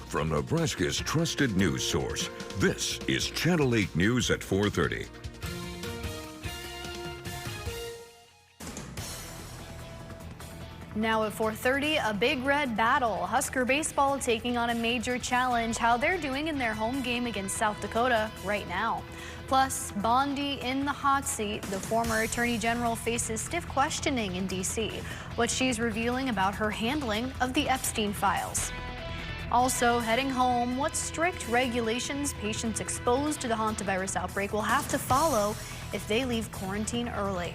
from Nebraska's trusted news source. This is Channel 8 News at 4:30. Now at 4:30, a Big Red battle. Husker baseball taking on a major challenge. How they're doing in their home game against South Dakota right now. Plus, Bondi in the hot seat. The former Attorney General faces stiff questioning in D.C. What she's revealing about her handling of the Epstein files. Also, heading home, what strict regulations patients exposed to the hantavirus outbreak will have to follow if they leave quarantine early.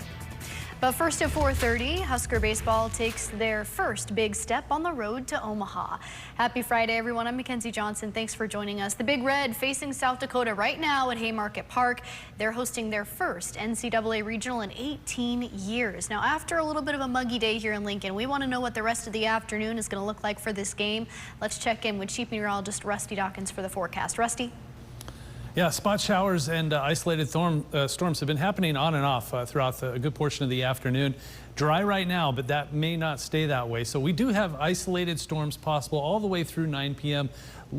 But first at 4:30, Husker baseball takes their first big step on the road to Omaha. Happy Friday, everyone. I'm Mackenzie Johnson. Thanks for joining us. The Big Red facing South Dakota right now at Haymarket Park. They're hosting their first NCAA regional in 18 years. Now, after a little bit of a muggy day here in Lincoln, we want to know what the rest of the afternoon is going to look like for this game. Let's check in with Chief Meteorologist Rusty Dawkins for the forecast. Rusty? Yeah, spot showers and isolated storms have been happening on and off throughout a good portion of the afternoon. Dry right now, but that may not stay that way. So we do have isolated storms possible all the way through 9 p.m.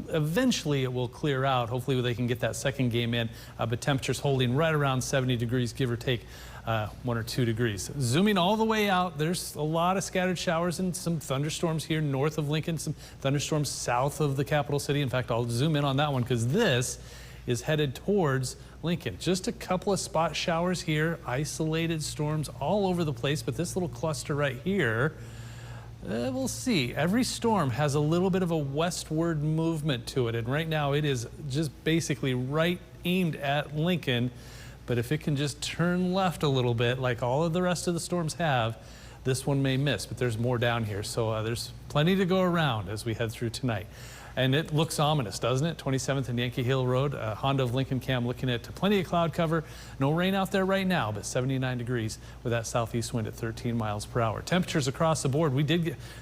Eventually it will clear out. Hopefully they can get that second game in, but temperatures holding right around 70 degrees, give or take 1 or 2 degrees. Zooming all the way out, there's a lot of scattered showers and some thunderstorms here north of Lincoln, some thunderstorms south of the capital city. In fact, I'll zoom in on that one because this is headed towards Lincoln. Just a couple of spot showers here, isolated storms all over the place, but this little cluster right here, we'll see. Every storm has a little bit of a westward movement to it, and right now it is just basically right aimed at Lincoln, but if it can just turn left a little bit like all of the rest of the storms have, this one may miss, but there's more down here, so there's plenty to go around as we head through tonight. And it looks ominous, doesn't it? 27th and Yankee Hill Road, Honda of Lincoln Cam looking at plenty of cloud cover. No rain out there right now, but 79 degrees with that southeast wind at 13 miles per hour. Temperatures across the board.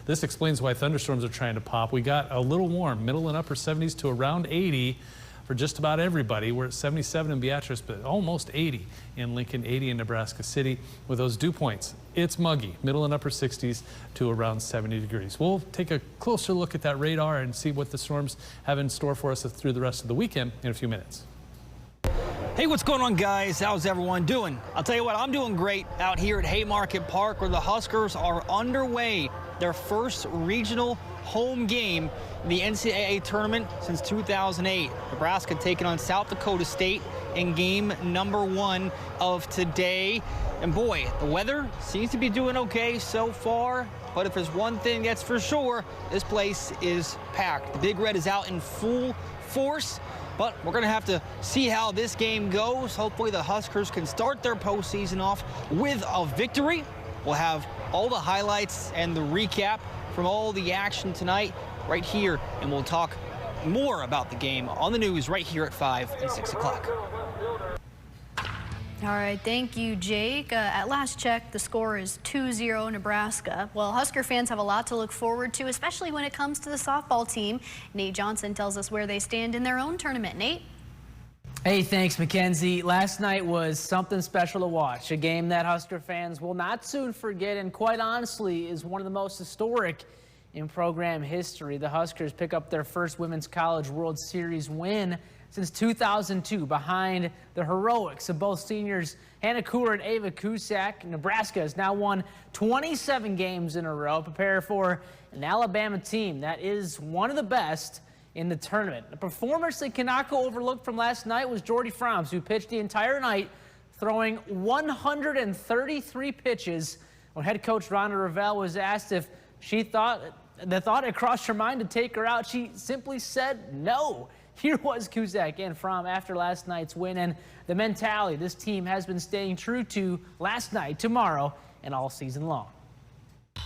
This explains why thunderstorms are trying to pop. We got a little warm, middle and upper 70s to around 80 for just about everybody. We're at 77 in Beatrice, but almost 80 in Lincoln, 80 in Nebraska City. With those dew points, it's muggy, middle and upper 60s to around 70 degrees. We'll take a closer look at that radar and see what the storms have in store for us through the rest of the weekend in a few minutes. Hey, what's going on, guys? How's everyone doing? I'll tell you what, I'm doing great out here at Haymarket Park, where the Huskers are underway their first regional home game in the NCAA tournament since 2008. Nebraska taking on South Dakota State in game number 1 of today. And boy, the weather seems to be doing okay so far, but if there's one thing that's for sure, this place is packed. The Big Red is out in full force, but we're going to have to see how this game goes. Hopefully the Huskers can start their postseason off with a victory. We'll have all the highlights and the recap from all the action tonight right here, and we'll talk more about the game on the news right here at 5 and 6 o'clock. All right, thank you, Jake. At last check, the score is 2-0 Nebraska. Well, Husker fans have a lot to look forward to, especially when it comes to the softball team. Nate Johnson tells us where they stand in their own tournament. Nate? Hey, thanks, Mackenzie. Last night was something special to watch. A game that Husker fans will not soon forget, and quite honestly is one of the most historic in program history. The Huskers pick up their first Women's College World Series win since 2002 behind the heroics of both seniors Hannah Cooler and Ava Cusack. Nebraska has now won 27 games in a row, prepare for an Alabama team that is one of the best in the tournament. A performance that cannot go overlooked from last night was Jordy Fromms, who pitched the entire night, throwing 133 pitches. When head coach Rhonda Revelle was asked if the thought had crossed her mind to take her out, she simply said no. Here was Cusack and Fromm after last night's win, and the mentality this team has been staying true to last night, tomorrow, and all season long.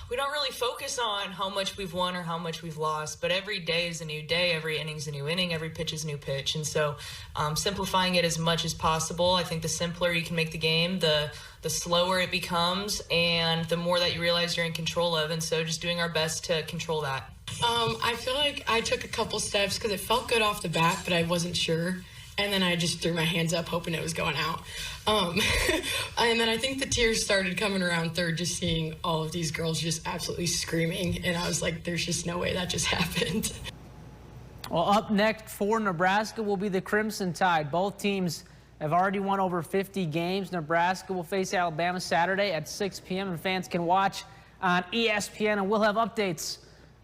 We don't really focus on how much we've won or how much we've lost, but every day is a new day, every inning's a new inning, every pitch is a new pitch. And so simplifying it as much as possible. I think the simpler you can make the game, the slower it becomes, and the more that you realize you're in control of. And so just doing our best to control that. I feel like I took a couple steps because it felt good off the bat, but I wasn't sure. And then I just threw my hands up hoping it was going out. And then I think the tears started coming around third, just seeing all of these girls just absolutely screaming. And I was like, there's just no way that just happened. Well, up next for Nebraska will be the Crimson Tide. Both teams have already won over 50 games. Nebraska will face Alabama Saturday at 6 p.m. and fans can watch on ESPN, and we'll have updates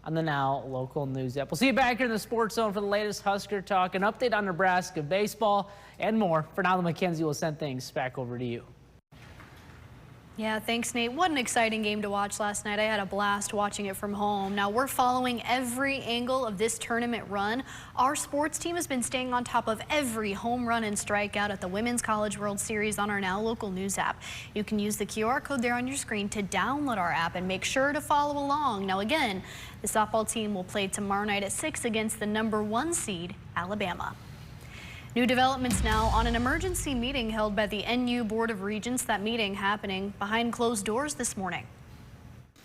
on the Now Local News app. We'll see you back here in the Sports Zone for the latest Husker talk, an update on Nebraska baseball, and more. For now, Mackenzie will send things back over to you. Yeah, thanks, Nate. What an exciting game to watch last night. I had a blast watching it from home. Now, we're following every angle of this tournament run. Our sports team has been staying on top of every home run and strikeout at the Women's College World Series on our Now Local News app. You can use the QR code there on your screen to download our app and make sure to follow along. Now, again, the softball team will play tomorrow night at 6 against the #1 seed, Alabama. New developments now on an emergency meeting held by the NU Board of Regents. That meeting happening behind closed doors this morning.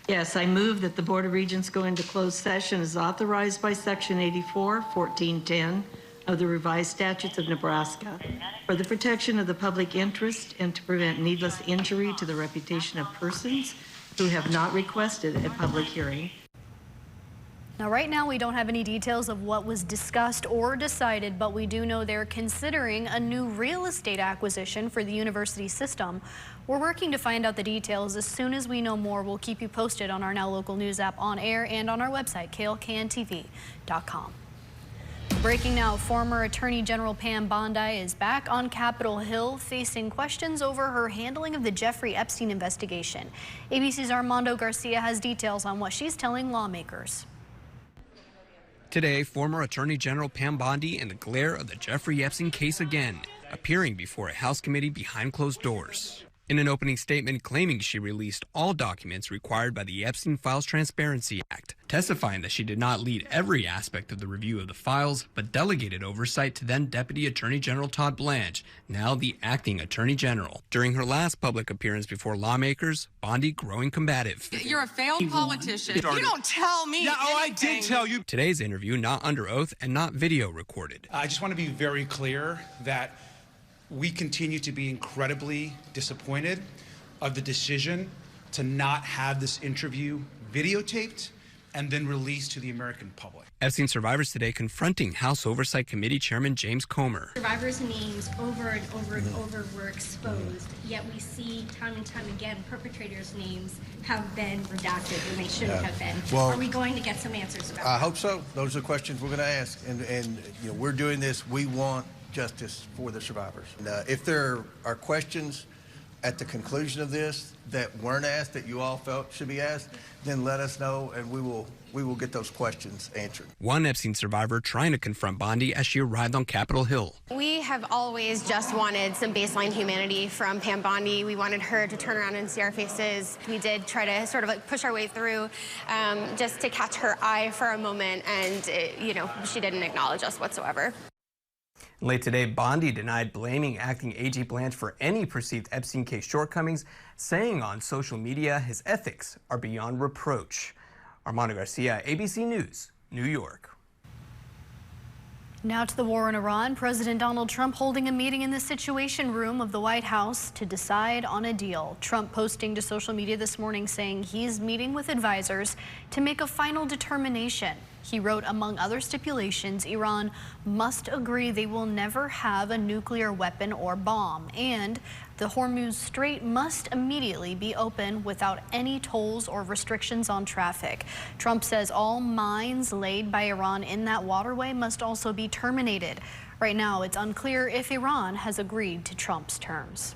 Yes, I move that the Board of Regents go into closed session as authorized by Section 84, 1410 of the revised statutes of Nebraska for the protection of the public interest and to prevent needless injury to the reputation of persons who have not requested a public hearing. Now, right now, we don't have any details of what was discussed or decided, but we do know they're considering a new real estate acquisition for the university system. We're working to find out the details. As soon as we know more, we'll keep you posted on our Now Local News app on air and on our website, klkntv.com. Breaking now, former Attorney General Pam Bondi is back on Capitol Hill facing questions over her handling of the Jeffrey Epstein investigation. ABC's Armando Garcia has details on what she's telling lawmakers. Today, former Attorney General Pam Bondi in the glare of the Jeffrey Epstein case again, appearing before a House committee behind closed doors. In an opening statement claiming she released all documents required by the Epstein Files Transparency Act, testifying that she did not lead every aspect of the review of the files, but delegated oversight to then Deputy Attorney General Todd Blanche, now the acting Attorney General. During her last public appearance before lawmakers, Bondi growing combative. You're a failed politician. You don't tell me anything. I did tell you. Today's interview not under oath and not video recorded. I just want to be very clear that we continue to be incredibly disappointed of the decision to not have this interview videotaped and then released to the American public. Epstein survivors today confronting House Oversight Committee Chairman James Comer. Survivors' names over and over and over were exposed, yet we see time and time again perpetrators' names have been redacted when they shouldn't have been. Well, are we going to get some answers about that? I hope so. Those are the questions we're going to ask. And you know, we're doing this. We want justice for the survivors. And, if there are questions at the conclusion of this that weren't asked that you all felt should be asked, then let us know and we will get those questions answered. One Epstein survivor trying to confront Bondi as she arrived on Capitol Hill. We have always just wanted some baseline humanity from Pam Bondi. We wanted her to turn around and see our faces. We did try to sort of like push our way through just to catch her eye for a moment, and you know, she didn't acknowledge us whatsoever. Late today, Bondi denied blaming acting AG Blanche for any perceived Epstein case shortcomings, saying on social media his ethics are beyond reproach. Armando Garcia, ABC News, New York. Now to the war in Iran. President Donald Trump holding a meeting in the Situation Room of the White House to decide on a deal. Trump posting to social media this morning saying he's meeting with advisors to make a final determination. He wrote, among other stipulations, Iran must agree they will never have a nuclear weapon or bomb, and the Hormuz Strait must immediately be open without any tolls or restrictions on traffic. Trump says all mines laid by Iran in that waterway must also be terminated. Right now, it's unclear if Iran has agreed to Trump's terms.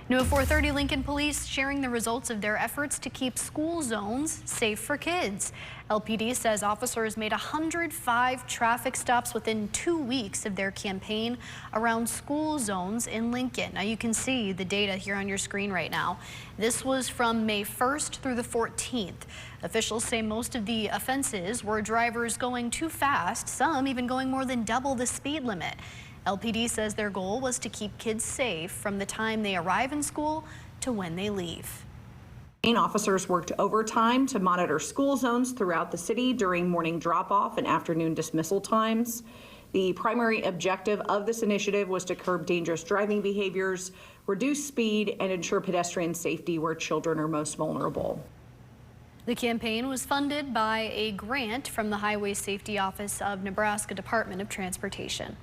New at 4:30, Lincoln police sharing the results of their efforts to keep school zones safe for kids. LPD says officers made 105 traffic stops within 2 weeks of their campaign around school zones in Lincoln. Now you can see the data here on your screen right now. This was from May 1st through the 14th. Officials say most of the offenses were drivers going too fast, some even going more than double the speed limit. LPD says their goal was to keep kids safe from the time they arrive in school to when they leave. Officers worked overtime to monitor school zones throughout the city during morning drop-off and afternoon dismissal times. The primary objective of this initiative was to curb dangerous driving behaviors, reduce speed, and ensure pedestrian safety where children are most vulnerable. The campaign was funded by a grant from the Highway Safety Office of Nebraska Department of Transportation.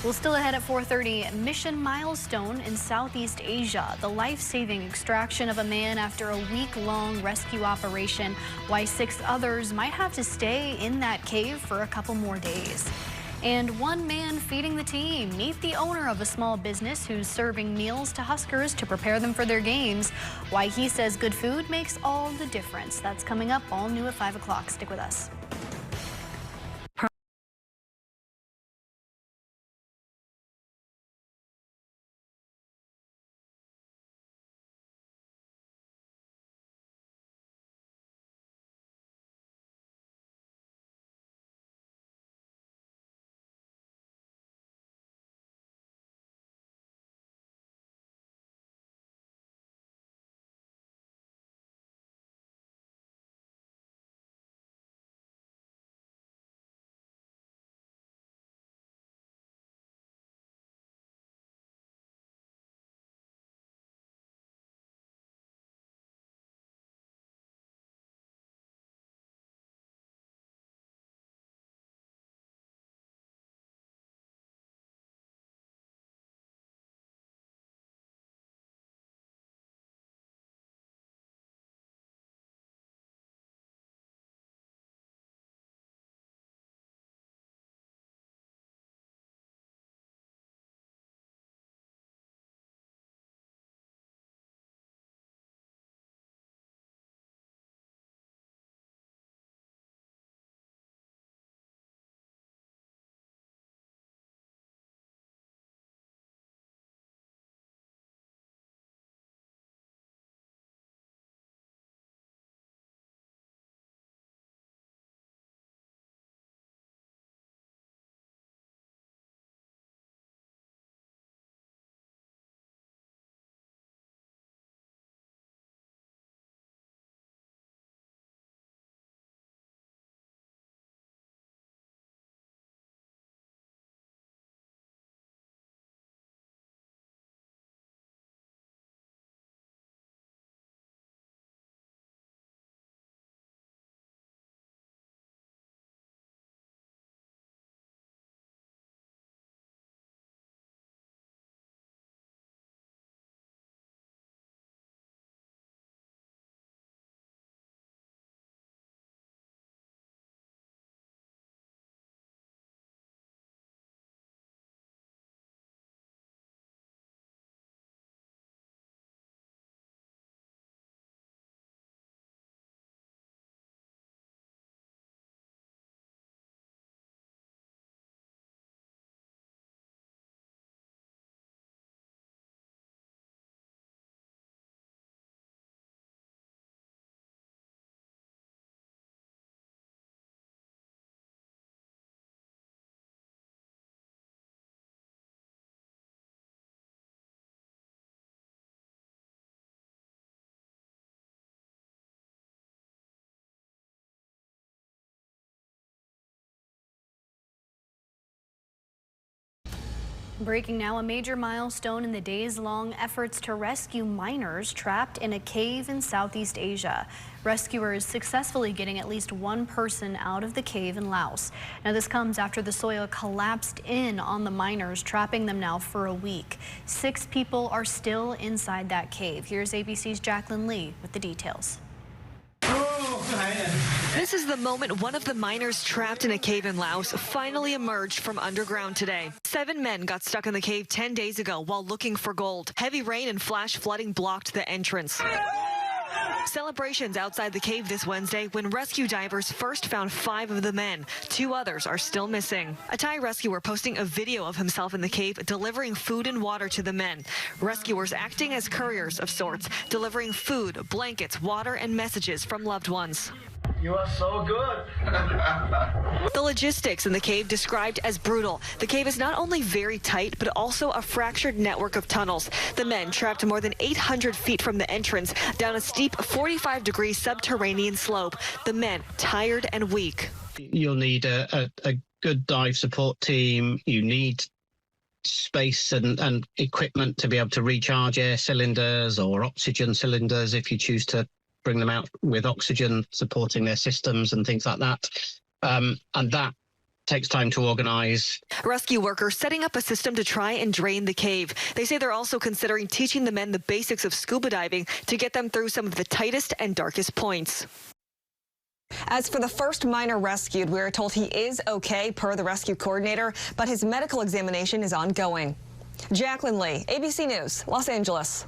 Well, still ahead at 4:30, mission milestone in Southeast Asia. The life-saving extraction of a man after a week-long rescue operation. Why 6 others might have to stay in that cave for a couple more days. And one man feeding the team. Meet the owner of a small business who's serving meals to Huskers to prepare them for their games. Why he says good food makes all the difference. That's coming up, all new at 5 o'clock. Stick with us. Breaking now, a major milestone in the days-long efforts to rescue miners trapped in a cave in Southeast Asia. Rescuers successfully getting at least one person out of the cave in Laos. Now, this comes after the soil collapsed in on the miners, trapping them now for a week. 6 people are still inside that cave. Here's ABC's Jacqueline Lee with the details. This is the moment one of the miners trapped in a cave in Laos finally emerged from underground today. 7 men got stuck in the cave 10 days ago while looking for gold. Heavy rain and flash flooding blocked the entrance. Celebrations outside the cave this Wednesday when rescue divers first found 5 of the men. 2 others are still missing. A Thai rescuer posting a video of himself in the cave delivering food and water to the men. Rescuers acting as couriers of sorts, delivering food, blankets, water, and messages from loved ones. You are so good. The logistics in the cave described as brutal. The cave is not only very tight, but also a fractured network of tunnels. The men trapped more than 800 feet from the entrance down a steep 45-degree subterranean slope. The men tired and weak. You'll need a good dive support team. You need space and equipment to be able to recharge air cylinders or oxygen cylinders if you choose to bring them out with oxygen, supporting their systems and things like that. And that takes time to organize. Rescue workers setting up a system to try and drain the cave. They say they're also considering teaching the men the basics of scuba diving to get them through some of the tightest and darkest points. As for the first miner rescued, we are told he is okay per the rescue coordinator, but his medical examination is ongoing. Jacqueline Lee, ABC News, Los Angeles.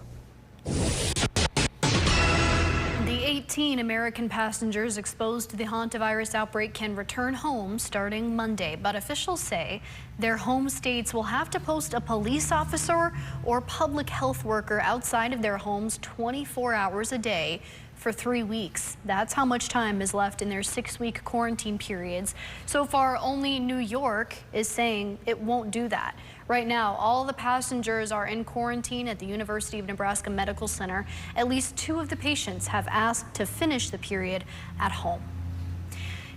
The 18 American passengers exposed to the hantavirus outbreak can return home starting Monday, but officials say their home states will have to post a police officer or public health worker outside of their homes 24 hours a day for 3 weeks. That's how much time is left in their 6-week quarantine periods. So far, only New York is saying it won't do that. Right now, all the passengers are in quarantine at the University of Nebraska Medical Center. At least 2 of the patients have asked to finish the period at home.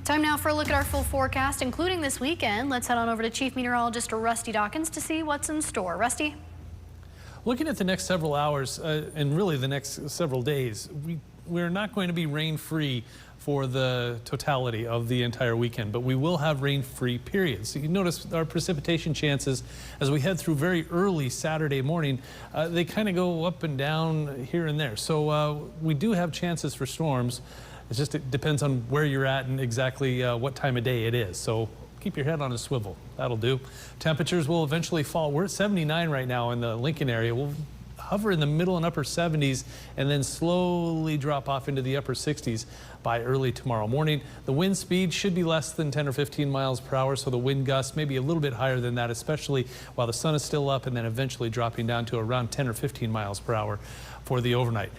Time now for a look at our full forecast, including this weekend. Let's head on over to Chief Meteorologist Rusty Dawkins to see what's in store. Rusty? Looking at the next several hours and really the next several days, we're not going to be rain-free for the totality of the entire weekend, but we will have rain-free periods. So you notice our precipitation chances as we head through very early Saturday morning, they kind of go up and down here and there. So we do have chances for storms. It depends on where you're at and exactly what time of day it is. So keep your head on a swivel. That'll do. Temperatures will eventually fall. We're at 79 right now in the Lincoln area. We'll hover in the middle and upper 70s and then slowly drop off into the upper 60s by early tomorrow morning. The wind speed should be less than 10 or 15 miles per hour, so the wind gusts may be a little bit higher than that, especially while the sun is still up and then eventually dropping down to around 10 or 15 miles per hour for the overnight.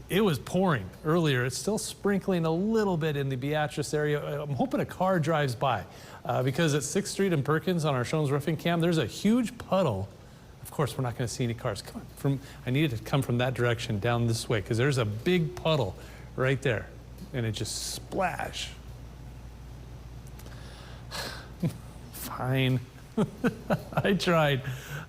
It was pouring earlier. It's still sprinkling a little bit in the Beatrice area. I'm hoping a car drives by because at 6th Street and Perkins on our Shones Roofing Cam, there's a huge puddle. Of course, we're not going to see any cars coming from. I needed to come from that direction down this way because there's a big puddle right there, and it just splash. Fine. I tried.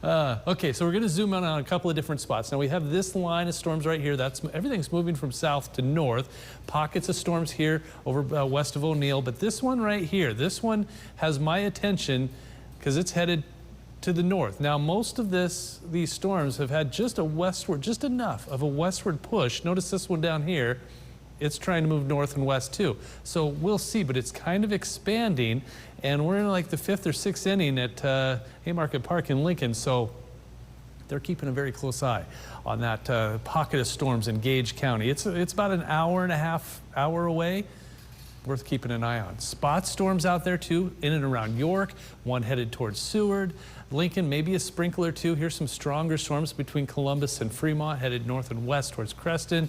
Okay, so we're going to zoom in on a couple of different spots. Now we have this line of storms right here. Everything's moving from south to north. Pockets of storms here over west of O'Neill, but this one right here, this one has my attention because it's headed to the north. Now most of these storms have had just enough of a westward push. Notice this one down here, it's trying to move north and west too. So we'll see, but it's kind of expanding, and we're in like the 5th or 6th inning at Haymarket Park in Lincoln, so they're keeping a very close eye on that pocket of storms in Gage County. It's about an hour and a half away. Worth keeping an eye on. Spot storms out there too, in and around York, one headed towards Seward. Lincoln, maybe a sprinkle or two. Here's some stronger storms between Columbus and Fremont, headed north and west towards Creston.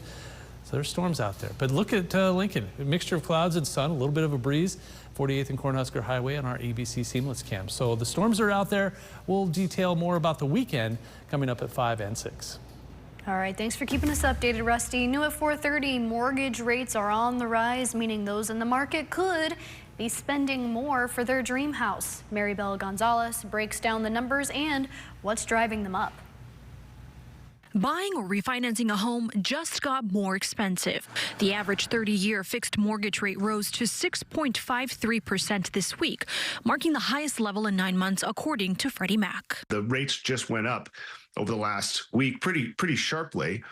So there's storms out there. But look at Lincoln, a mixture of clouds and sun, a little bit of a breeze. 48th and Cornhusker Highway on our ABC Seamless Cam. So the storms are out there. We'll detail more about the weekend coming up at 5 and 6. All right, thanks for keeping us updated, Rusty. New at 4:30, mortgage rates are on the rise, meaning those in the market could be spending more for their dream house. Maribel Gonzalez breaks down the numbers and what's driving them up. Buying or refinancing a home just got more expensive. The average 30-year fixed mortgage rate rose to 6.53% this week, marking the highest level in 9 months, according to Freddie Mac. The rates just went up over the last week pretty sharply.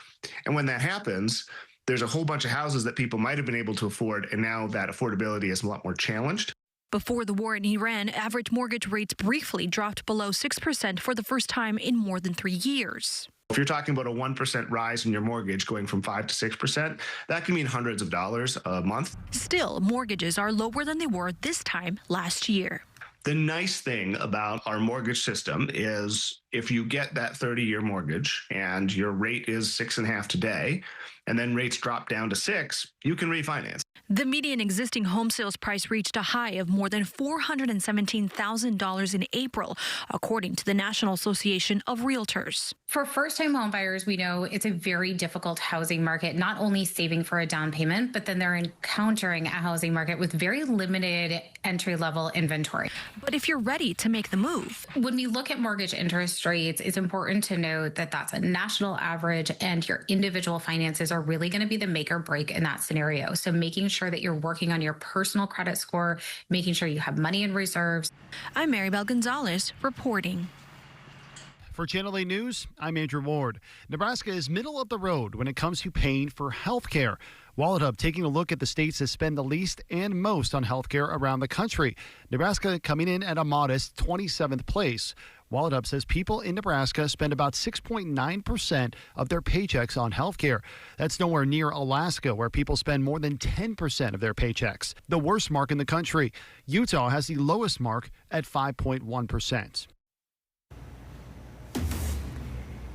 And when that happens, there's a whole bunch of houses that people might have been able to afford, and now that affordability is a lot more challenged. Before the war in Iran, average mortgage rates briefly dropped below 6% for the first time in more than 3 years. If you're talking about a 1% rise in your mortgage going from 5 to 6%, that can mean hundreds of dollars a month. Still, mortgages are lower than they were this time last year. The nice thing about our mortgage system is if you get that 30-year mortgage and your rate is 6.5 today, and then rates drop down to 6, you can refinance. The median existing home sales price reached a high of more than $417,000 in April, according to the National Association of Realtors. For first-time home buyers, we know it's a very difficult housing market, not only saving for a down payment, but then they're encountering a housing market with very limited entry-level inventory. But if you're ready to make the move. When we look at mortgage interest interest rates, it's important to note that that's a national average and your individual finances are really going to be the make or break in that scenario. So making sure that you're working on your personal credit score, making sure you have money in reserves. I'm Maribel Gonzalez reporting. For Channel 8 News, I'm Andrew Ward. Nebraska is middle of the road when it comes to paying for health care. Wallet Hub taking a look at the states that spend the least and most on health care around the country. Nebraska coming in at a modest 27th place. Wallet Hub says people in Nebraska spend about 6.9% of their paychecks on health care. That's nowhere near Alaska, where people spend more than 10% of their paychecks. The worst mark in the country. Utah has the lowest mark at 5.1%.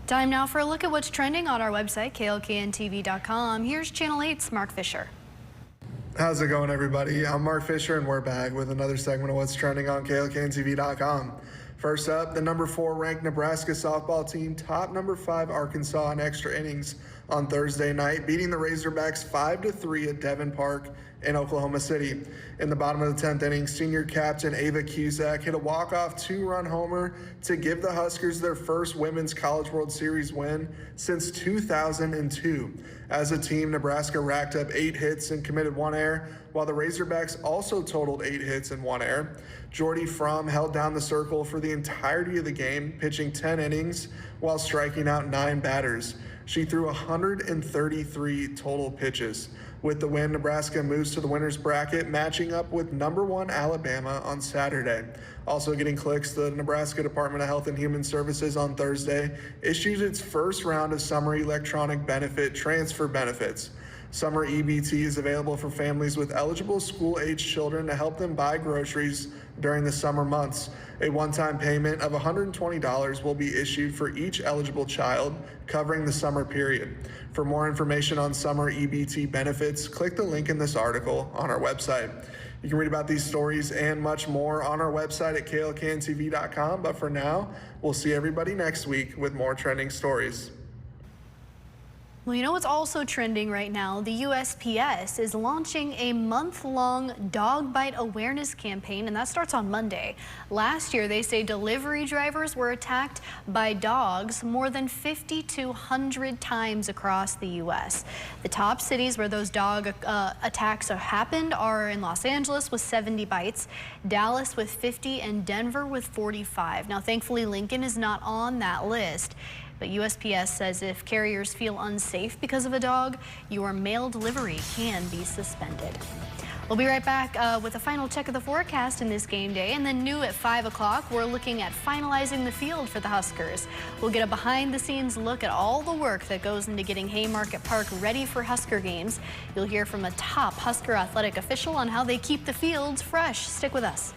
Time now for a look at what's trending on our website, klkntv.com. Here's Channel 8's Mark Fisher. How's it going, everybody? I'm Mark Fisher, and we're back with another segment of what's trending on klkntv.com. First up, the number 4 ranked Nebraska softball team topped number 5 Arkansas in extra innings on Thursday night, beating the Razorbacks 5-3 at Devon Park in Oklahoma City. In the bottom of the 10th inning, senior captain Ava Cusack hit a walk-off 2-run homer to give the Huskers their first Women's College World Series win since 2002. As a team, Nebraska racked up 8 hits and committed 1 error, while the Razorbacks also totaled 8 hits and 1 error. Jordy Fromm held down the circle for the entirety of the game, pitching 10 innings while striking out 9 batters. She threw 133 total pitches. With the win, Nebraska moves to the winner's bracket, matching up with number 1 Alabama on Saturday. Also getting clicks, the Nebraska Department of Health and Human Services on Thursday issued its first round of summer electronic benefit transfer benefits. Summer EBT is available for families with eligible school-age children to help them buy groceries during the summer months. A one-time payment of $120 will be issued for each eligible child, covering the summer period. For more information on summer EBT benefits, click the link in this article on our website. You can read about these stories and much more on our website at klkntv.com, but for now, we'll see everybody next week with more trending stories. Well, you know what's also trending right now? The USPS is launching a month-long dog bite awareness campaign, and that starts on Monday. Last year, they say delivery drivers were attacked by dogs more than 5,200 times across the U.S. The top cities where those dog attacks have happened are in Los Angeles with 70 bites, Dallas with 50, and Denver with 45. Now, thankfully, Lincoln is not on that list. But USPS says if carriers feel unsafe because of a dog, your mail delivery can be suspended. We'll be right back with a final check of the forecast in this game day. And then new at 5 o'clock, we're looking at finalizing the field for the Huskers. We'll get a behind-the-scenes look at all the work that goes into getting Haymarket Park ready for Husker games. You'll hear from a top Husker athletic official on how they keep the fields fresh. Stick with us.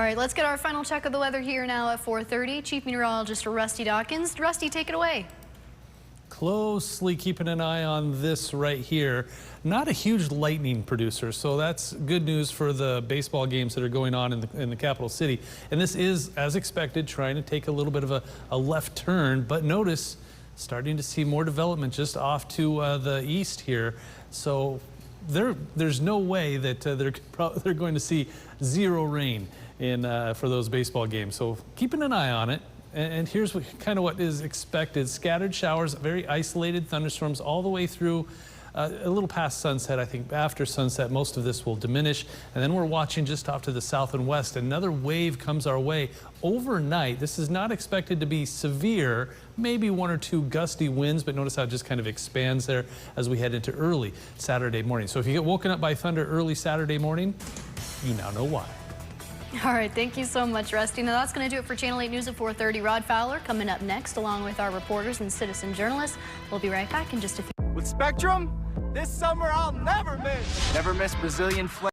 All right, let's get our final check of the weather here now at 4:30. Chief Meteorologist Rusty Dawkins. Rusty, take it away. Closely keeping an eye on this right here. Not a huge lightning producer, so that's good news for the baseball games that are going on in the capital city. And this is, as expected, trying to take a little bit of a left turn, but notice starting to see more development just off to the east here. So there's no way that they're going to see zero rain for those baseball games. So keeping an eye on it. And here's kind of what is expected. Scattered showers, very isolated thunderstorms all the way through a little past sunset. I think after sunset, most of this will diminish. And then we're watching just off to the south and west. Another wave comes our way overnight. This is not expected to be severe, maybe 1 or 2 gusty winds, but notice how it just kind of expands there as we head into early Saturday morning. So if you get woken up by thunder early Saturday morning, you now know why. All right, thank you so much, Rusty. Now that's going to do it for Channel 8 News at 4:30. Rod Fowler coming up next, along with our reporters and citizen journalists. We'll be right back in just a few. With Spectrum, this summer I'll never miss. Never miss Brazilian flavor.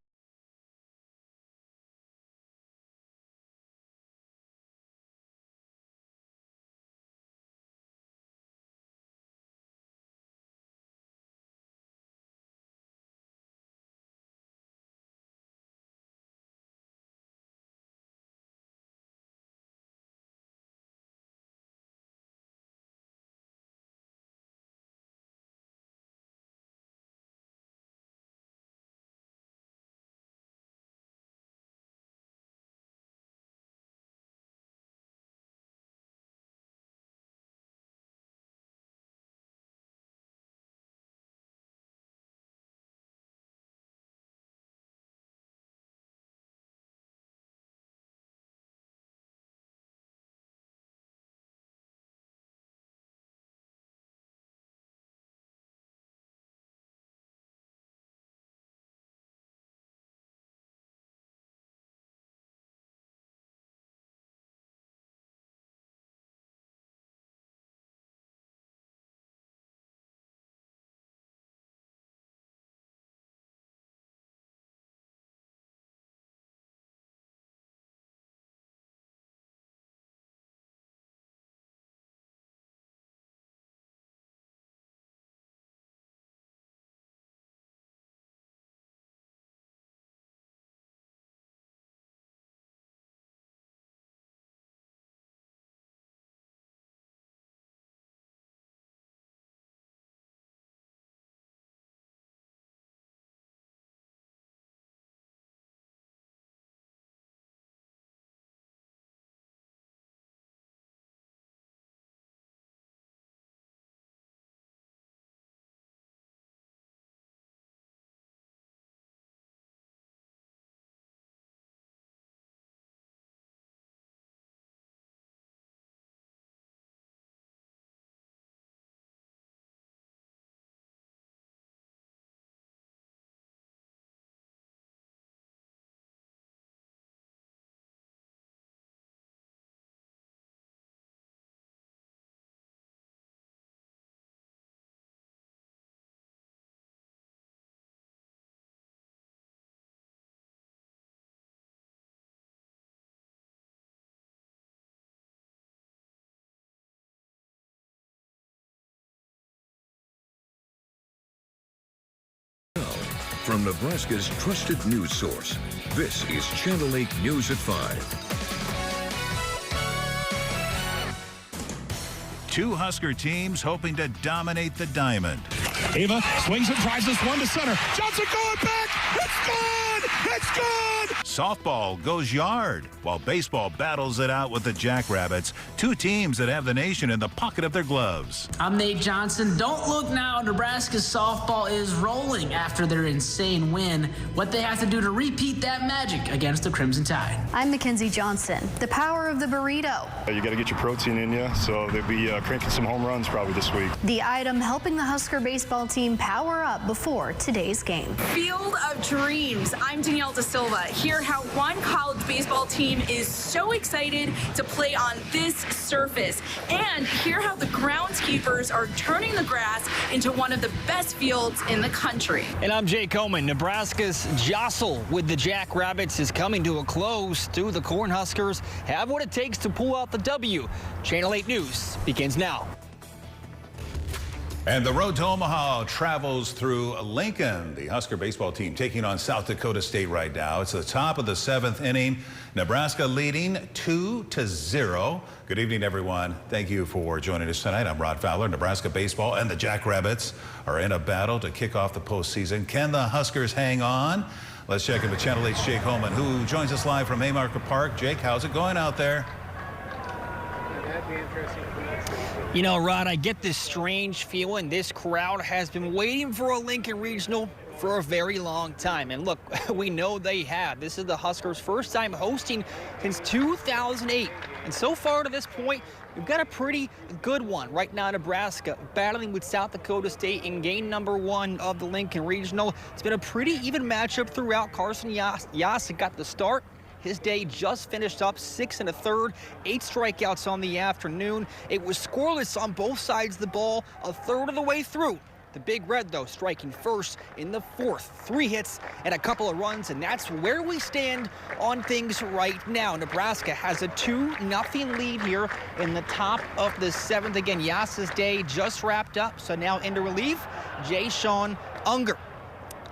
From Nebraska's trusted news source, this is Channel 8 News at 5. Two Husker teams hoping to dominate the diamond. Ava swings and tries this one to center. Johnson going back. It's good. It's good. Softball goes yard, while baseball battles it out with the Jackrabbits, two teams that have the nation in the pocket of their gloves. I'm Nate Johnson. Don't look now. Nebraska's softball is rolling after their insane win. What they have to do to repeat that magic against the Crimson Tide. I'm Mackenzie Johnson. The power of the burrito. You got to get your protein in you, so they'll be cranking some home runs probably this week. The item helping the Husker baseball team power up before today's game. Field of Dreams. I'm Danielle Danielle Da Silva. Hear how one college baseball team is so excited to play on this surface, and hear how the groundskeepers are turning the grass into one of the best fields in the country. And I'm Jay Coleman. Nebraska's jostle with the Jackrabbits is coming to a close. Do the Cornhuskers have what it takes to pull out the W? Channel 8 News begins now. And the road to Omaha travels through Lincoln. The Husker baseball team taking on South Dakota State right now. It's the top of the 7th inning. Nebraska leading 2-0. Good evening, everyone. Thank you for joining us tonight. I'm Rod Fowler. Nebraska baseball and the Jackrabbits are in a battle to kick off the postseason. Can the Huskers hang on? Let's check in with Channel 8's Jake Holman, who joins us live from Haymarket Park. Jake, how's it going out there? That'd be interesting. You know, Rod, I get this strange feeling. This crowd has been waiting for a Lincoln Regional for a very long time. And look, we know they have. This is the Huskers' first time hosting since 2008. And so far to this point, we've got a pretty good one. Right now, Nebraska battling with South Dakota State in game number 1 of the Lincoln Regional. It's been a pretty even matchup throughout. Carson Yass got the start. His day just finished up 6 1/3, 8 strikeouts on the afternoon. It was scoreless on both sides of the ball a third of the way through. The Big Red, though, striking first in the 4th. 3 hits and a couple of runs, and that's where we stand on things right now. Nebraska has a 2-0 lead here in the top of the 7th. Again, Yass's day just wrapped up, so now into relief, Jay Sean Unger.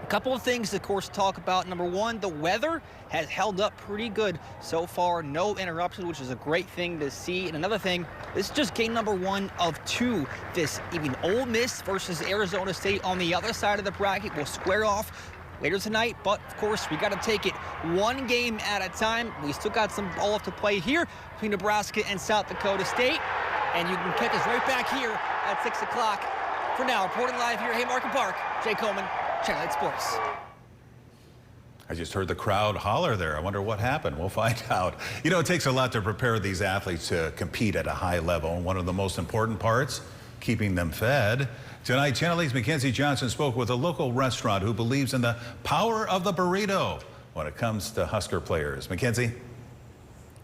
A couple of things, of course, to talk about. Number one, the weather has held up pretty good so far. No interruptions, which is a great thing to see. And another thing, this is just game number 1 of 2 this evening. Ole Miss versus Arizona State on the other side of the bracket will square off later tonight. But, of course, we got to take it one game at a time. We still got some ball to play here between Nebraska and South Dakota State. And you can catch us right back here at 6 o'clock. For now, reporting live here at Haymarket Park, Jay Coleman, Channel 8 Sports. I just heard the crowd holler there. I wonder what happened. We'll find out. You know, it takes a lot to prepare these athletes to compete at a high level. And one of the most important parts, keeping them fed. Tonight, Channel 8's Mackenzie Johnson spoke with a local restaurant who believes in the power of the burrito when it comes to Husker players. Mackenzie?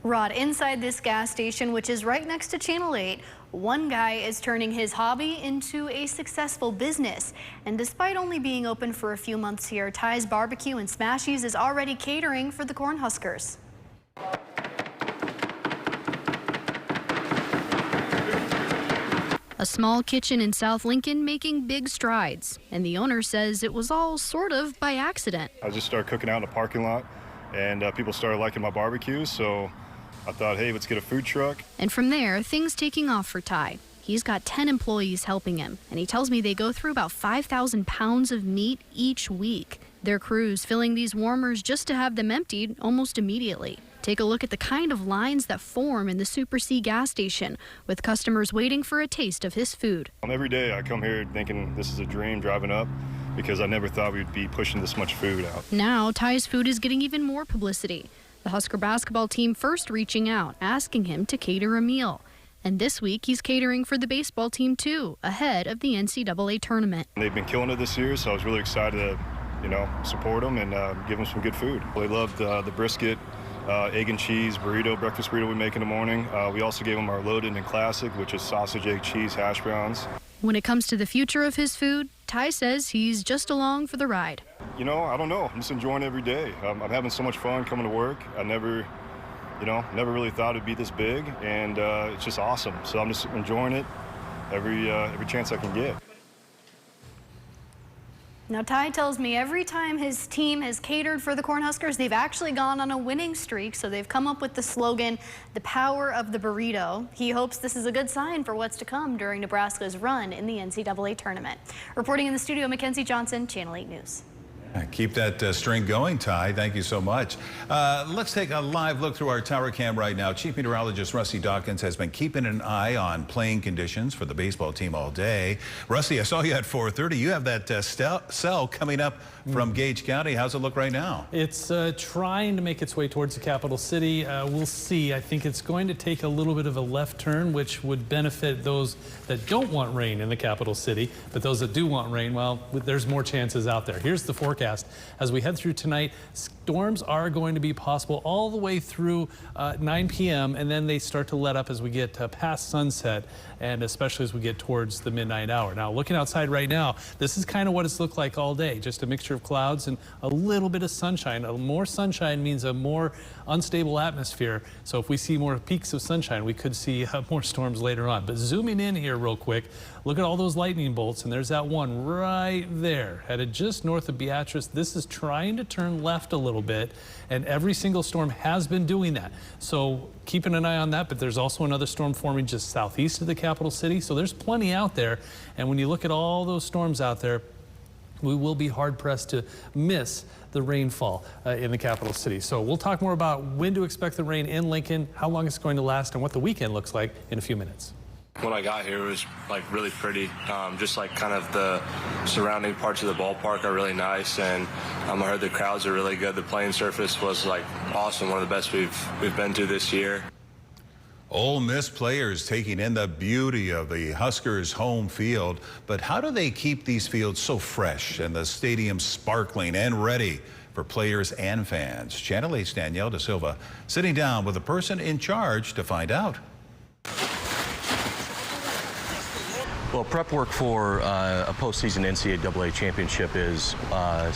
Rod, inside this gas station, which is right next to Channel 8, one guy is turning his hobby into a successful business. And despite only being open for a few months here, Ty's Barbecue and Smashies is already catering for the Cornhuskers. A small kitchen in South Lincoln making big strides. And the owner says it was all sort of by accident. I just started cooking out in the parking lot, and people started liking my barbecue, so I thought, hey, let's get a food truck. And from there, things taking off for Ty. He's got 10 employees helping him, and he tells me they go through about 5,000 pounds of meat each week. Their crew's filling these warmers just to have them emptied almost immediately. Take a look at the kind of lines that form in the Super C gas station, with customers waiting for a taste of his food. Every day I come here thinking this is a dream driving up, because I never thought we'd be pushing this much food out. Now, Ty's food is getting even more publicity. The Husker basketball team first reaching out, asking him to cater a meal. And this week, he's catering for the baseball team, too, ahead of the NCAA tournament. They've been killing it this year, so I was really excited to, support them and give them some good food. They loved the brisket, egg and cheese burrito, breakfast burrito we make in the morning. We also gave them our loaded and classic, which is sausage, egg, cheese, hash browns. When it comes to the future of his food, Ty says he's just along for the ride. I don't know. I'm just enjoying every day. I'm having so much fun coming to work. I never really thought it'd be this big, and it's just awesome. So I'm just enjoying it every chance I can get. Now, Ty tells me every time his team has catered for the Cornhuskers, they've actually gone on a winning streak, so they've come up with the slogan, the power of the burrito. He hopes this is a good sign for what's to come during Nebraska's run in the NCAA tournament. Reporting in the studio, Mackenzie Johnson, Channel 8 News. Keep that string going, Ty. Thank you so much. Let's take a live look through our tower cam right now. Chief Meteorologist Rusty Dawkins has been keeping an eye on playing conditions for the baseball team all day. Rusty, I saw you at 4:30. You have that cell coming up from Gage County. How's it look right now? It's trying to make its way towards the capital city. We'll see. I think it's going to take a little bit of a left turn, which would benefit those that don't want rain in the capital city. But those that do want rain, well, there's more chances out there. Here's the forecast. forecast. As we head through tonight, storms are going to be possible all the way through 9 p.m. and then they start to let up as we get past sunset, and especially as we get towards the midnight hour. Now, looking outside right now, this is kind of what it's looked like all day, just a mixture of clouds and a little bit of sunshine. More sunshine means a more unstable atmosphere, so if we see more peaks of sunshine, we could see more storms later on. But zooming in here real quick, look at all those lightning bolts, and there's that one right there, headed just north of Beatrice. This is trying to turn left a little bit, and every single storm has been doing that. So keeping an eye on that, but there's also another storm forming just southeast of the capital city, so there's plenty out there. And when you look at all those storms out there, we will be hard-pressed to miss the rainfall in the capital city. So we'll talk more about when to expect the rain in Lincoln, how long it's going to last, and what the weekend looks like in a few minutes. When I got here, it was like really pretty. Just like kind of the surrounding parts of the ballpark are really nice, and I heard the crowds are really good. The playing surface was like awesome, one of the best we've been to this year. Ole Miss players taking in the beauty of the Huskers' home field, but how do they keep these fields so fresh and the stadium sparkling and ready for players and fans? Channel 8's Danielle De Silva sitting down with the person in charge to find out. Well, prep work for a postseason NCAA championship is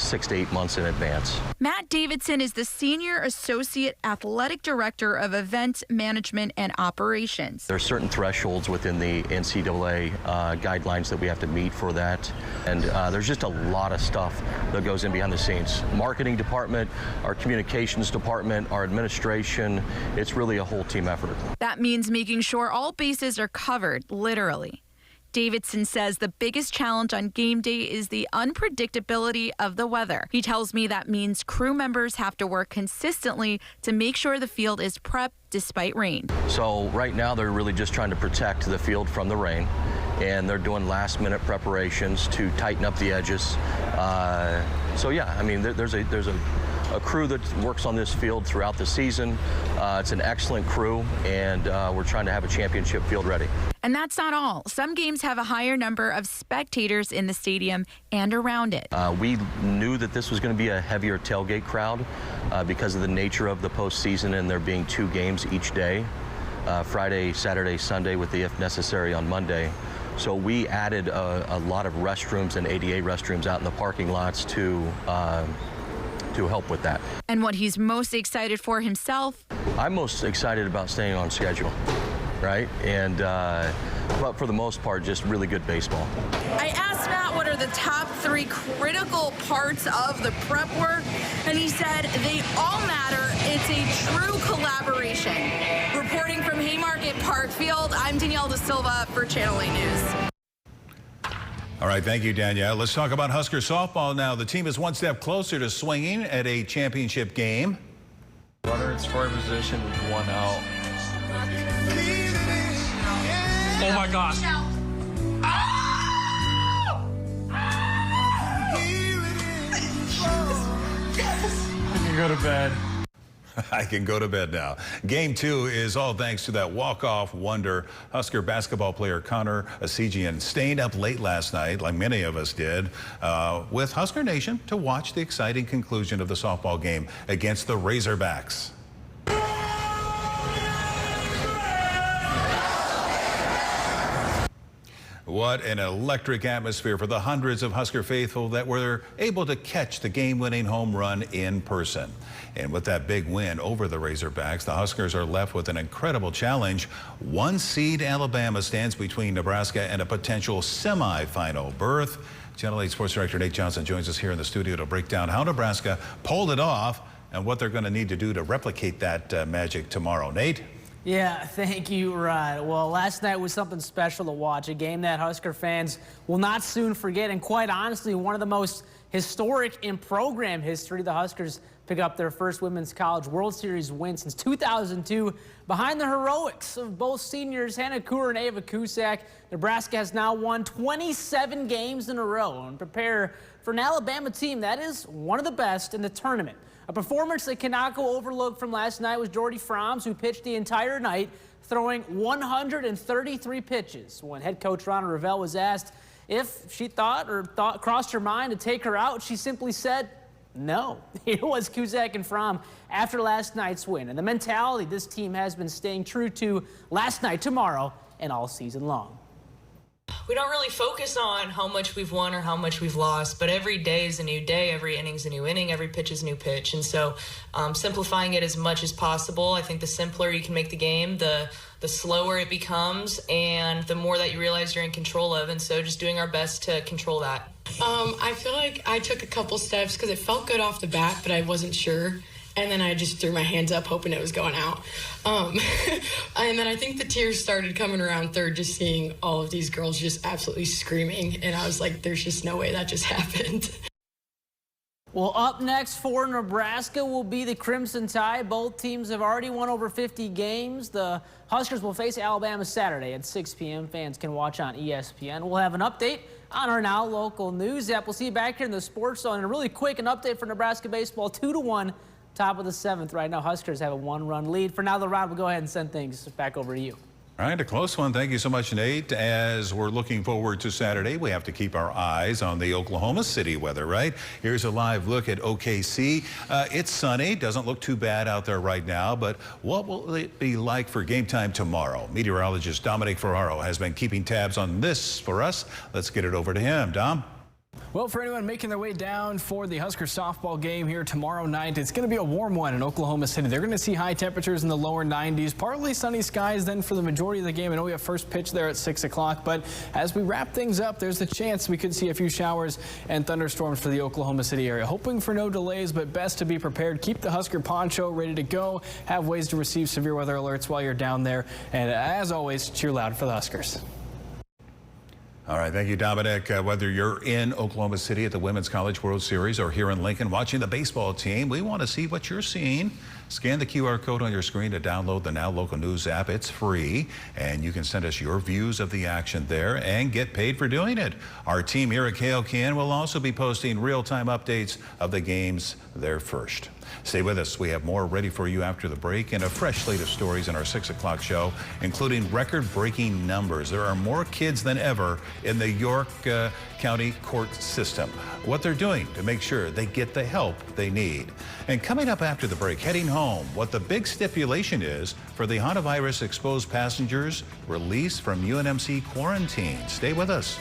6 to 8 months in advance. Matt Davidson is the Senior Associate Athletic Director of Event Management and Operations. There are certain thresholds within the NCAA guidelines that we have to meet for that. And there's just a lot of stuff that goes in behind the scenes. Marketing department, our communications department, our administration, it's really a whole team effort. That means making sure all bases are covered, literally. Davidson says the biggest challenge on game day is the unpredictability of the weather. He tells me that means crew members have to work consistently to make sure the field is prepped despite rain. So right now they're really just trying to protect the field from the rain, and they're doing last-minute preparations to tighten up the edges. So yeah, I mean there's a crew that works on this field throughout the season. It's an excellent crew, and we're trying to have a championship field ready. And that's not all. Some games have a higher number of spectators in the stadium and around it. We knew that this was going to be a heavier tailgate crowd because of the nature of the postseason and there being 2 games each day, Friday, Saturday, Sunday, with the if necessary on Monday. So we added a lot of restrooms and ADA restrooms out in the parking lots to help with that. And what he's most excited for himself? I'm most excited about staying on schedule, right? And but for the most part, just really good baseball. I asked Matt what are the top 3 critical parts of the prep work, and he said they all matter. It's a true collaboration. Reporting from Haymarket Park Field, I'm Danielle De Silva for Channel 8 News. All right, thank you, Danielle. Let's talk about Husker softball now. The team is one step closer to swinging at a championship game. Runner in scoring position with 1 out. Oh my gosh. I can go to bed. I can go to bed now. Game 2 is all thanks to that walk-off wonder. Husker basketball player Connor Asigian staying up late last night, like many of us did, with Husker Nation to watch the exciting conclusion of the softball game against the Razorbacks. What an electric atmosphere for the hundreds of Husker faithful that were able to catch the game-winning home run in person. And with that big win over the Razorbacks, the Huskers are left with an incredible challenge. 1 seed Alabama stands between Nebraska and a potential semifinal berth. Channel 8 Sports Director Nate Johnson joins us here in the studio to break down how Nebraska pulled it off and what they're going to need to do to replicate that magic tomorrow. Nate? Yeah, thank you, Rod. Well, last night was something special to watch, a game that Husker fans will not soon forget, and quite honestly, one of the most historic in program history. The Huskers pick up their first Women's College World Series win since 2002. Behind the heroics of both seniors Hannah Kuhr and Ava Cusack, Nebraska has now won 27 games in a row and prepare for an Alabama team that is one of the best in the tournament. A performance that cannot go overlooked from last night was Jordy Fromms, who pitched the entire night, throwing 133 pitches. When head coach Ron Revelle was asked If she crossed her mind to take her out, she simply said no. Here was Cusack and Fromm after last night's win, and the mentality this team has been staying true to last night, tomorrow, and all season long. We don't really focus on how much we've won or how much we've lost, but every day is a new day, every inning's a new inning, every pitch is a new pitch. And so simplifying it as much as possible. I think the simpler you can make the game, the slower it becomes, and the more that you realize you're in control of. And so just doing our best to control that. I feel like I took a couple steps because it felt good off the bat, but I wasn't sure. And then I just threw my hands up hoping it was going out. And then I think the tears started coming around third, just seeing all of these girls just absolutely screaming. And I was like, there's just no way that just happened. Well, up next for Nebraska will be the Crimson Tide. Both teams have already won over 50 games. The Huskers will face Alabama Saturday at 6 p.m. Fans can watch on ESPN. We'll have an update on our Now Local News app. We'll see you back here in the Sports Zone. And really quick, an update for Nebraska baseball, 2-1. Top of the 7th right now. Huskers have a 1-run lead. For now, the Rod will go ahead and send things back over to you. All right, a close one. Thank you so much, Nate. As we're looking forward to Saturday, we have to keep our eyes on the Oklahoma City weather, right? Here's a live look at OKC. It's sunny. Doesn't look too bad out there right now, but what will it be like for game time tomorrow? Meteorologist Dominic Ferraro has been keeping tabs on this for us. Let's get it over to him. Dom? Well, for anyone making their way down for the Husker softball game here tomorrow night, it's going to be a warm one in Oklahoma City. They're going to see high temperatures in the lower 90s, partly sunny skies then for the majority of the game. I know we have first pitch there at 6 o'clock, but as we wrap things up, there's a chance we could see a few showers and thunderstorms for the Oklahoma City area. Hoping for no delays, but best to be prepared. Keep the Husker poncho ready to go. Have ways to receive severe weather alerts while you're down there. And as always, cheer loud for the Huskers. All right, thank you, Dominic. Whether you're in Oklahoma City at the Women's College World Series or here in Lincoln watching the baseball team, we want to see what you're seeing. Scan the QR code on your screen to download the Now Local News app. It's free, and you can send us your views of the action there and get paid for doing it. Our team here at KLKN will also be posting real-time updates of the games there first. Stay with us. We have more ready for you after the break and a fresh slate of stories in our 6 o'clock show, including record-breaking numbers. There are more kids than ever in the York County court system. What they're doing to make sure they get the help they need. And coming up after the break, heading home, what the big stipulation is for the hantavirus-exposed passengers released from UNMC quarantine. Stay with us.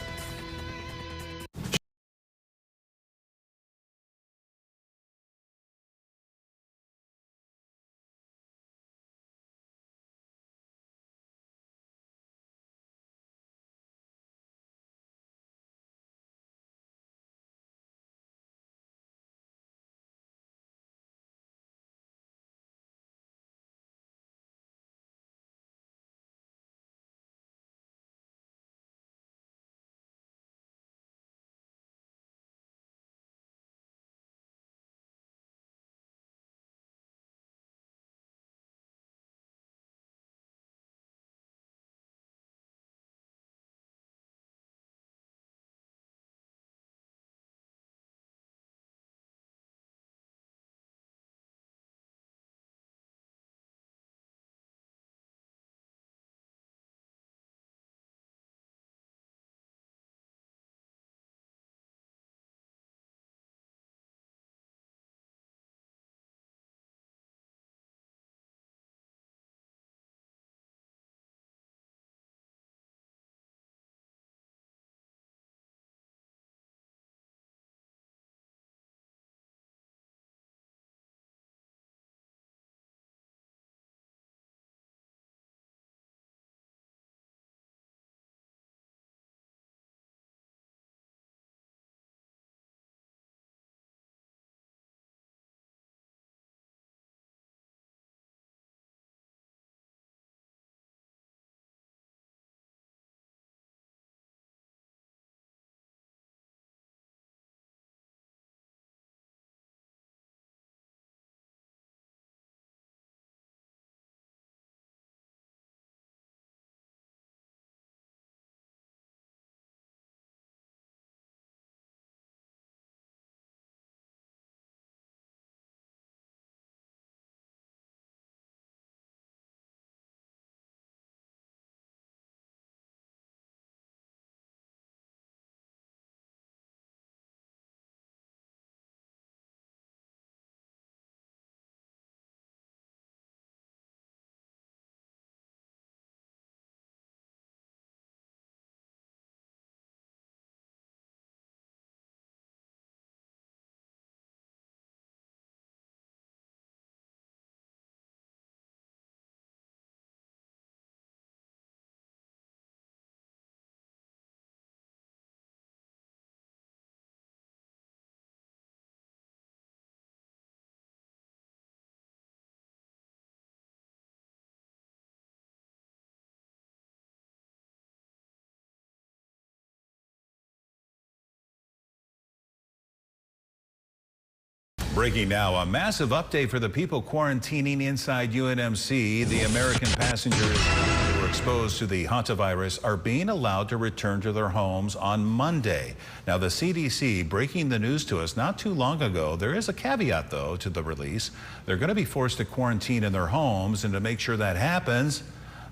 Breaking now, a massive update for the people quarantining inside UNMC. The American passengers who were exposed to the hantavirus are being allowed to return to their homes on Monday. Now, the CDC breaking the news to us not too long ago. There is a caveat, though, to the release. They're going to be forced to quarantine in their homes, and to make sure that happens,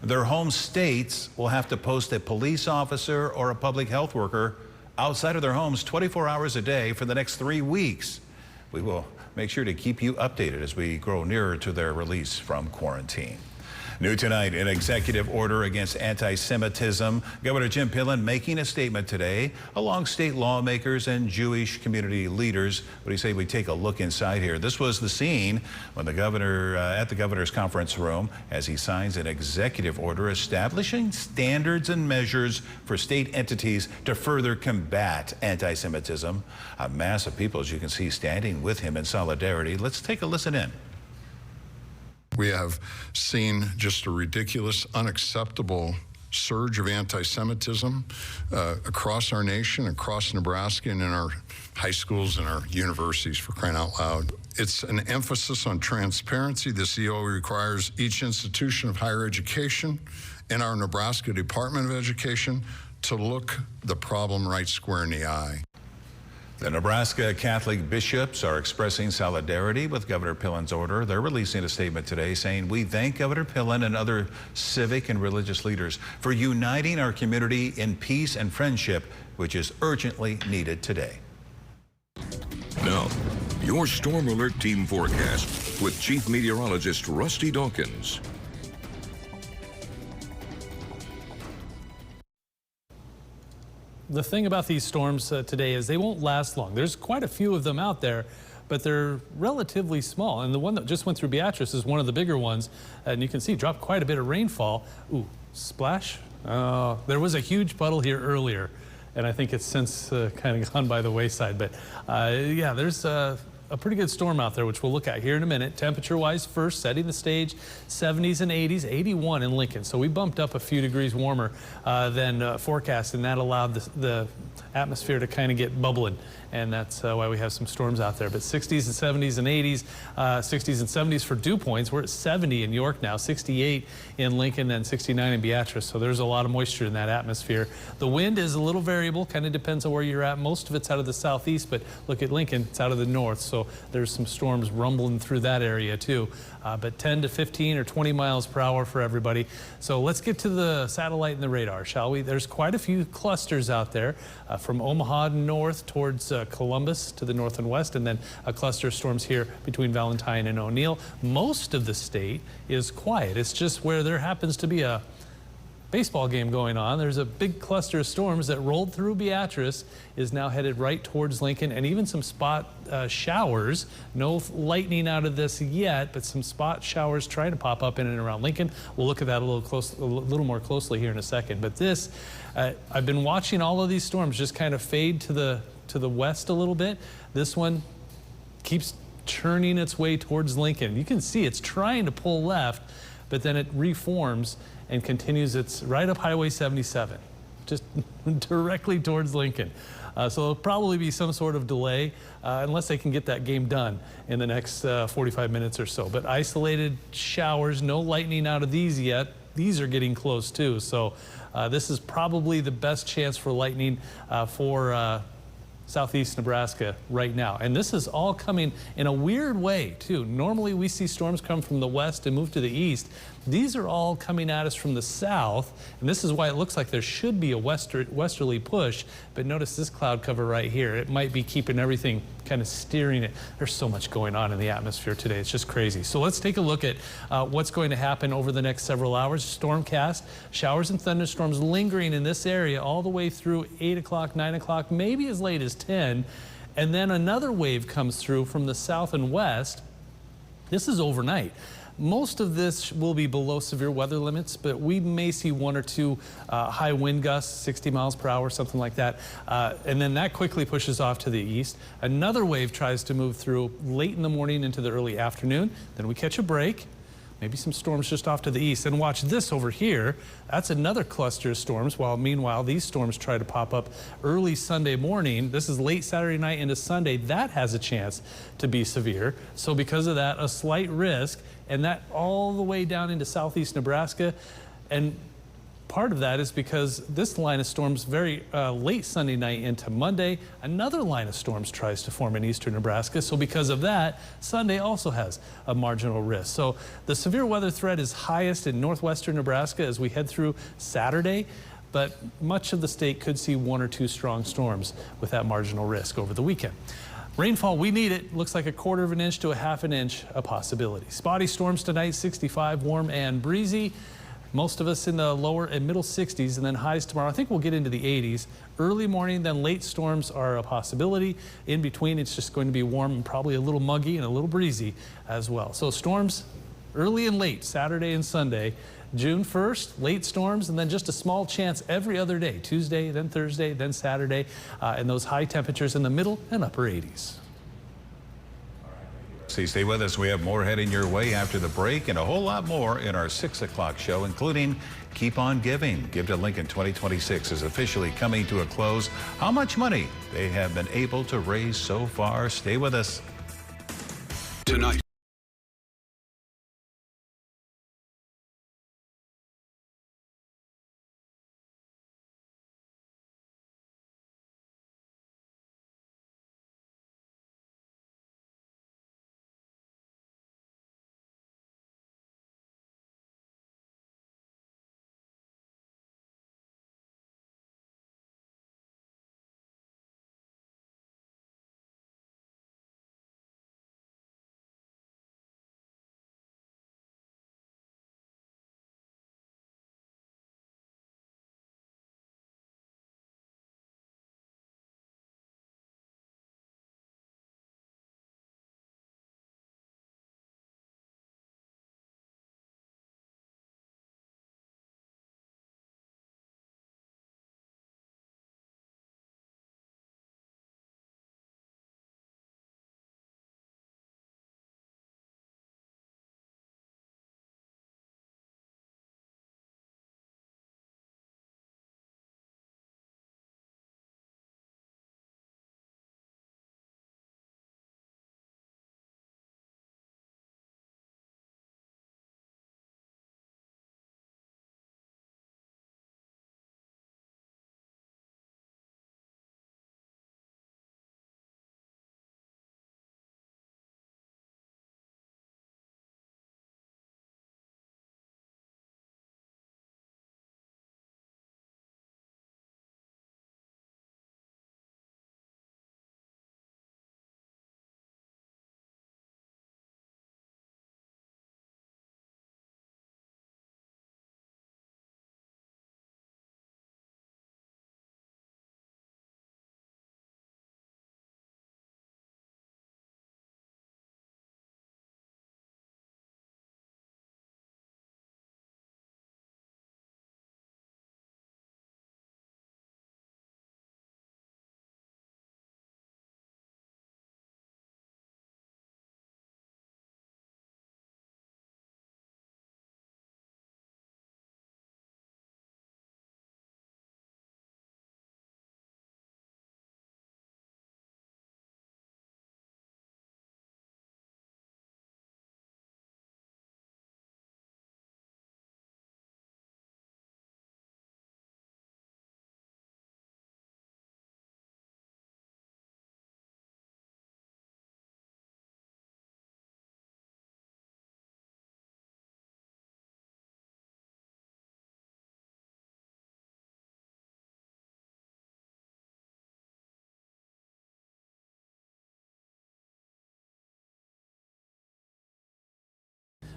their home states will have to post a police officer or a public health worker outside of their homes 24 hours a day for the next 3 weeks. We will make sure to keep you updated as we grow nearer to their release from quarantine. New tonight, an executive order against anti-Semitism. Governor Jim Pillen making a statement today along state lawmakers and Jewish community leaders. What do you say we take a look inside here? This was the scene when the governor at the governor's conference room as he signs an executive order establishing standards and measures for state entities to further combat anti-Semitism. A mass of people, as you can see, standing with him in solidarity. Let's take a listen in. We have seen just a ridiculous, unacceptable surge of anti-Semitism across our nation, across Nebraska, and in our high schools and our universities, for crying out loud. It's an emphasis on transparency. The CO requires each institution of higher education and our Nebraska Department of Education to look the problem right square in the eye. The Nebraska Catholic bishops are expressing solidarity with Governor Pillen's order. They're releasing a statement today saying, "We thank Governor Pillen and other civic and religious leaders for uniting our community in peace and friendship, which is urgently needed today." Now, your Storm Alert Team forecast with Chief Meteorologist Rusty Dawkins. The thing about these storms today is they won't last long. There's quite a few of them out there, but they're relatively small. And the one that just went through Beatrice is one of the bigger ones. And you can see dropped quite a bit of rainfall. Ooh, splash. There was a huge puddle here earlier, and I think it's since kind of gone by the wayside. But yeah, there's a pretty good storm out there, which we'll look at here in a minute. Temperature-wise, first, setting the stage, 70s and 80s, 81 in Lincoln. So we bumped up a few degrees warmer than forecast, and that allowed the atmosphere to kind of get bubbling. And that's why we have some storms out there. But 60s and 70s and 80s, 60s and 70s for dew points. We're at 70 in York now, 68 in Lincoln, and 69 in Beatrice. So there's a lot of moisture in that atmosphere. The wind is a little variable, kind of depends on where you're at. Most of it's out of the southeast, but look at Lincoln, it's out of the north. So there's some storms rumbling through that area too. But 10 to 15 or 20 miles per hour for everybody. So let's get to the satellite and the radar, shall we? There's quite a few clusters out there from Omaha north towards Columbus to the north and west, and then a cluster of storms here between Valentine and O'Neill. Most of the state is quiet. It's just where there happens to be a baseball game going on. There's a big cluster of storms that rolled through Beatrice, is now headed right towards Lincoln, and even some spot showers. No lightning out of this yet, but some spot showers trying to pop up in and around Lincoln. We'll look at that a little more closely here in a second. But this, I've been watching all of these storms just kind of fade to the west a little bit. This one keeps churning its way towards Lincoln. You can see it's trying to pull left, but then it reforms and continues its right up Highway 77, just directly towards Lincoln. So there'll probably be some sort of delay unless they can get that game done in the next 45 minutes or so. But isolated showers, no lightning out of these yet. These are getting close too. So this is probably the best chance for lightning for southeast Nebraska right now. And this is all coming in a weird way too. Normally we see storms come from the west and move to the east. These are all coming at us from the south, and this is why it looks like there should be a westerly push. But notice this cloud cover right here. It might be keeping everything kind of steering it. There's so much going on in the atmosphere today. It's just crazy. So let's take a look at what's going to happen over the next several hours. Stormcast, showers and thunderstorms lingering in this area all the way through 8 o'clock, 9 o'clock, maybe as late as 10. And then another wave comes through from the south and west. This is overnight. Most of this will be below severe weather limits, but we may see one or two high wind gusts, 60 miles per hour, something like that. And then that quickly pushes off to the east. Another wave tries to move through late in the morning into the early afternoon. Then we catch a break. Maybe some storms just off to the east. And watch this over here. That's another cluster of storms. While meanwhile, these storms try to pop up early Sunday morning. This is late Saturday night into Sunday. That has a chance to be severe. So because of that, a slight risk, and that all the way down into southeast Nebraska. And part of that is because this line of storms very late Sunday night into Monday, another line of storms tries to form in eastern Nebraska. So because of that, Sunday also has a marginal risk. So the severe weather threat is highest in northwestern Nebraska as we head through Saturday, but much of the state could see 1 or 2 strong storms with that marginal risk over the weekend. Rainfall, we need it. Looks like 1/4 of an inch to 1/2 an inch a possibility. Spotty storms tonight, 65, warm and breezy. Most of us in the lower and middle 60s, and then highs tomorrow. I think we'll get into the 80s. Early morning, then late storms are a possibility. In between, it's just going to be warm and probably a little muggy and a little breezy as well. So storms early and late, Saturday and Sunday. June 1st, late storms, and then just a small chance every other day. Tuesday, then Thursday, then Saturday, and those high temperatures in the middle and upper 80s. Stay with us. We have more heading your way after the break and a whole lot more in our 6 o'clock show, including Keep On Giving. Give to Lincoln 2026 is officially coming to a close. How much money they have been able to raise so far. Stay with us. Tonight.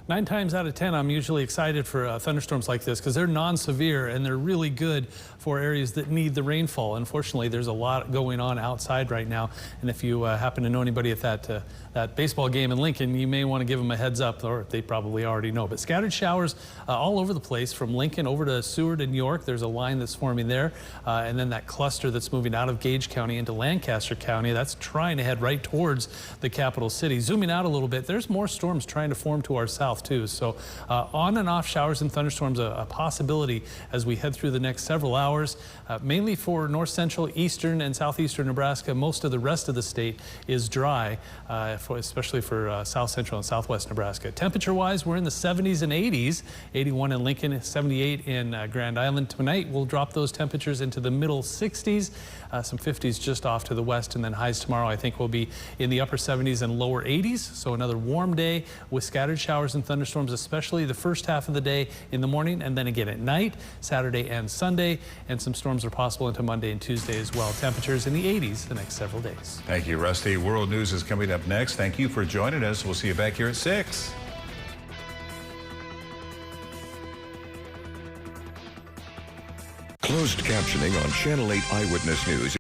Nine times out of 10, I'm usually excited for thunderstorms like this because they're non-severe and they're really good for areas that need the rainfall. Unfortunately, there's a lot going on outside right now, and if you happen to know anybody at that that baseball game in Lincoln, you may want to give them a heads up, or they probably already know. But scattered showers all over the place from Lincoln over to Seward and York. There's a line that's forming there. And then that cluster that's moving out of Gage County into Lancaster County, that's trying to head right towards the capital city. Zooming out a little bit, there's more storms trying to form to our south too. So on and off showers and thunderstorms a possibility as we head through the next several hours, mainly for north central, eastern and southeastern Nebraska. Most of the rest of the state is dry, especially for south central and southwest Nebraska. Temperature wise, we're in the 70s and 80s, 81 in Lincoln, 78 in Grand Island. Tonight we'll drop those temperatures into the middle 60s, some 50s just off to the west, and then highs tomorrow I think will be in the upper 70s and lower 80s. So another warm day with scattered showers and thunderstorms, especially the first half of the day in the morning and then again at night, Saturday and Sunday, and some storms are possible into Monday and Tuesday as well. Temperatures in the 80s the next several days. Thank you, Rusty. World News is coming up next. Thank you for joining us. We'll see you back here at 6. Closed captioning on Channel 8 Eyewitness News.